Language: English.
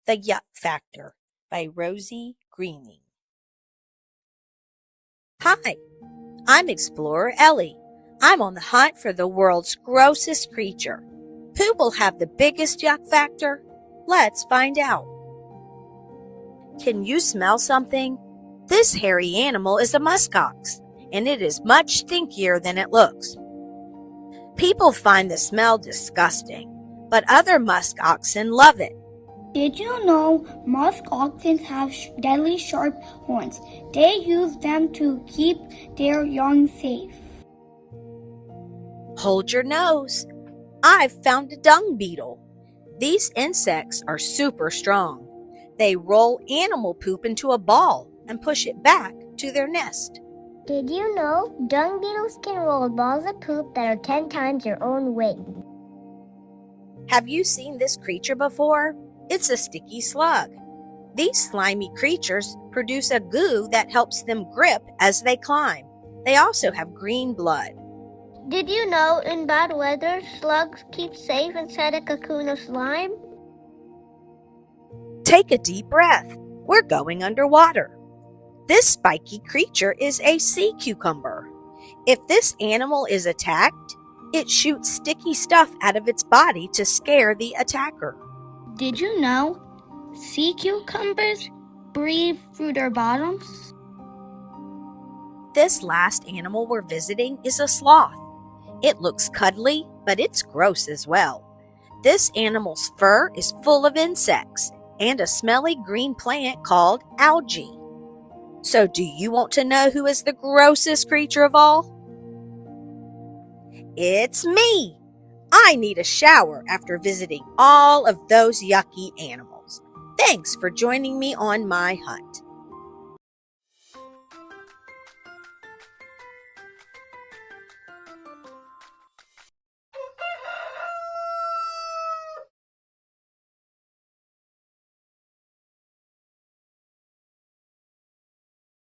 The Yuck Factor by Rosie Greening. Hi, I'm Explorer Ellie. I'm on the hunt for the world's grossest creature. Who will have the biggest yuck factor? Let's find out. Can you smell something? This hairy animal is a muskox, and it is much stinkier than it looks. People find the smell disgusting, but other musk oxen love it. Did you know musk oxen have deadly sharp horns? They use them to keep their young safe. Hold your nose. I've found a dung beetle. These insects are super strong. They roll animal poop into a ball and push it back to their nest. Did you know dung beetles can roll balls of poop that are 10 times their own weight? Have you seen this creature before? It's a sticky slug. These slimy creatures produce a goo that helps them grip as they climb. They also have green blood. Did you know in bad weather, slugs keep safe inside a cocoon of slime? Take a deep breath. We're going underwater. This spiky creature is a sea cucumber. If this animal is attacked, it shoots sticky stuff out of its body to scare the attacker. Did you know sea cucumbers breathe through their bottoms? This last animal we're visiting is a sloth. It looks cuddly, but it's gross as well. This animal's fur is full of insects and a smelly green plant called algae. So do you want to know who is the grossest creature of all? It's me! I need a shower after visiting all of those yucky animals. Thanks for joining me on my hunt.